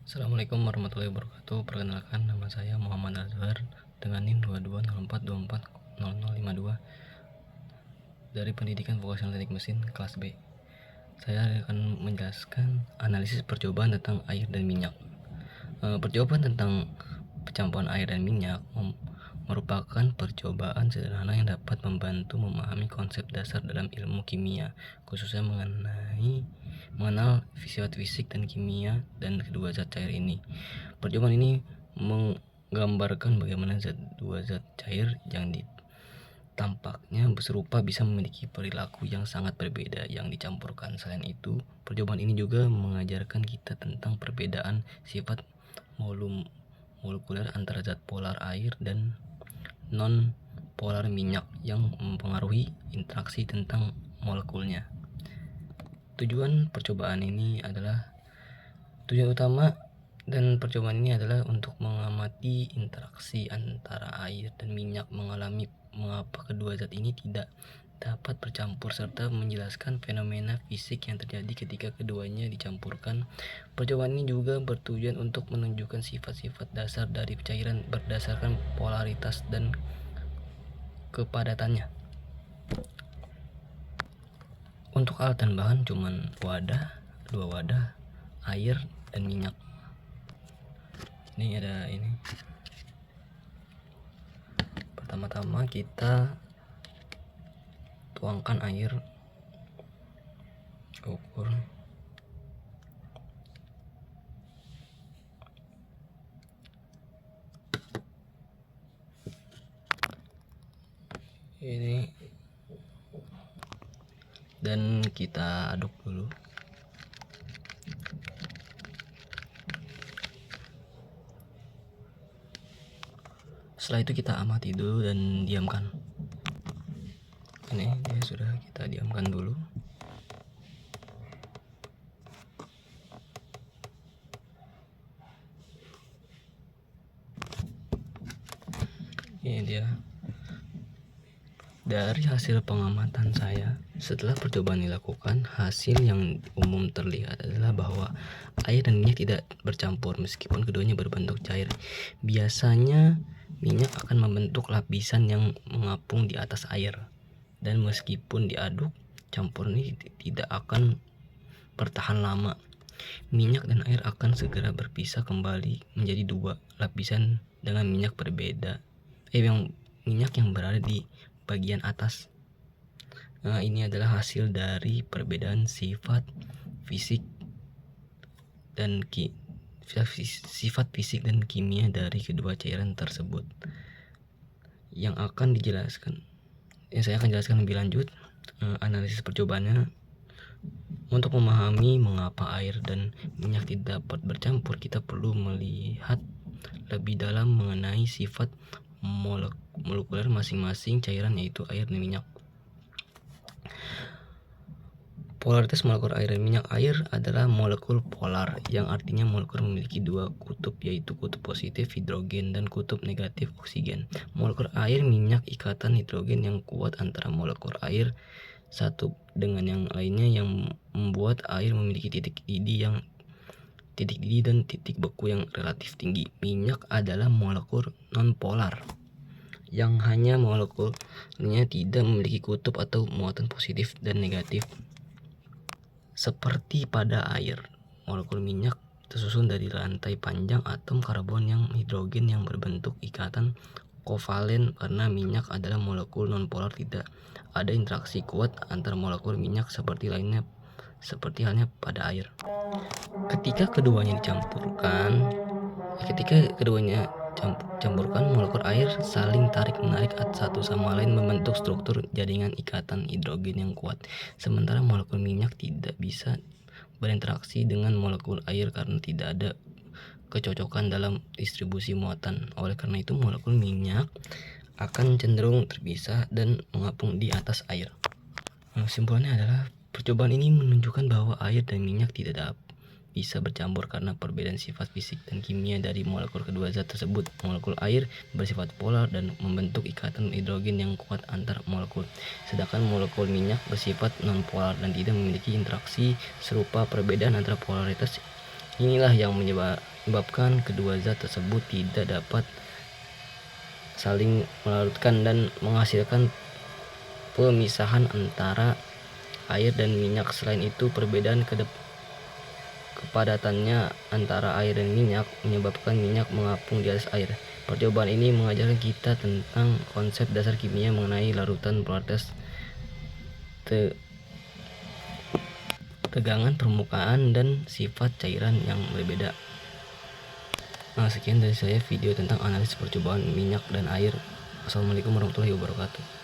Assalamualaikum warahmatullahi wabarakatuh. Perkenalkan, nama saya Muhammad Azhar dengan NIM 2204240052 dari Pendidikan Vokasional Teknik Mesin kelas B. Saya akan menjelaskan analisis percobaan tentang air dan minyak. Percobaan tentang pencampuran air dan minyak merupakan percobaan sederhana yang dapat membantu memahami konsep dasar dalam ilmu kimia, khususnya mengenal sifat fisik dan kimia dan kedua zat cair ini. Percobaan ini menggambarkan bagaimana dua zat cair yang tampaknya serupa bisa memiliki perilaku yang sangat berbeda yang dicampurkan. Selain itu, percobaan ini juga mengajarkan kita tentang perbedaan sifat molekuler antara zat polar air dan non-polar minyak yang mempengaruhi interaksi tentang molekulnya. Tujuan utama dan percobaan ini adalah untuk mengamati interaksi antara air dan minyak, mengalami mengapa kedua zat ini tidak dapat bercampur, serta menjelaskan fenomena fisik yang terjadi ketika keduanya dicampurkan. Percobaan ini juga bertujuan untuk menunjukkan sifat-sifat dasar dari cairan berdasarkan polaritas dan kepadatannya. Untuk alat dan bahan cuman dua wadah, air dan minyak. Ini ada ini. Pertama-tama kita tuangkan air, ukur ini dan kita aduk dulu. Setelah itu kita amati dulu dan diamkan. Ini dia sudah kita diamkan dulu. Ini dia. Dari hasil pengamatan saya, setelah percobaan dilakukan, hasil yang umum terlihat adalah bahwa air dan minyak tidak bercampur meskipun keduanya berbentuk cair. Biasanya minyak akan membentuk lapisan yang mengapung di atas air, dan meskipun diaduk, campuran ini tidak akan bertahan lama. Minyak dan air akan segera berpisah kembali menjadi dua lapisan dengan minyak berbeda. Minyak yang berada di bagian atas. Ini adalah hasil dari perbedaan sifat fisik dan kimia dari kedua cairan tersebut yang akan dijelaskan. Saya akan jelaskan lebih lanjut analisis percobaannya. Untuk memahami mengapa air dan minyak tidak dapat bercampur, kita perlu melihat lebih dalam mengenai sifat molekuler masing-masing cairan, yaitu air dan minyak. Polaritas molekul air dan minyak. Air adalah molekul polar, yang artinya molekul memiliki dua kutub, yaitu kutub positif hidrogen dan kutub negatif oksigen. Molekul air minyak ikatan hidrogen yang kuat antara molekul air satu dengan yang lainnya, yang membuat air memiliki titik didih dan titik beku yang relatif tinggi. Minyak adalah molekul non-polar, yang hanya molekulnya tidak memiliki kutub atau muatan positif dan negatif. Seperti pada air, molekul minyak tersusun dari rantai panjang atom karbon yang hidrogen yang berbentuk ikatan kovalen. Karena minyak adalah molekul nonpolar, tidak ada interaksi kuat antar molekul minyak seperti halnya pada air. Ketika keduanya campurkan, molekul air saling tarik-menarik satu sama lain, membentuk struktur jaringan ikatan hidrogen yang kuat. Sementara molekul minyak tidak bisa berinteraksi dengan molekul air karena tidak ada kecocokan dalam distribusi muatan. Oleh karena itu, molekul minyak akan cenderung terpisah dan mengapung di atas air. Kesimpulannya adalah percobaan ini menunjukkan bahwa air dan minyak tidak bisa bercampur karena perbedaan sifat fisik dan kimia dari molekul kedua zat tersebut. Molekul air bersifat polar dan membentuk ikatan hidrogen yang kuat antar molekul, sedangkan molekul minyak bersifat non-polar dan tidak memiliki interaksi serupa. Perbedaan antara polaritas inilah yang menyebabkan kedua zat tersebut tidak dapat saling melarutkan dan menghasilkan pemisahan antara air dan minyak. Selain itu, perbedaan kepadatannya antara air dan minyak menyebabkan minyak mengapung di atas air. Percobaan ini mengajarkan kita tentang konsep dasar kimia mengenai larutan, polaritas, tegangan permukaan, dan sifat cairan yang berbeda. Sekian dari saya video tentang analisis percobaan minyak dan air. Assalamualaikum warahmatullahi wabarakatuh.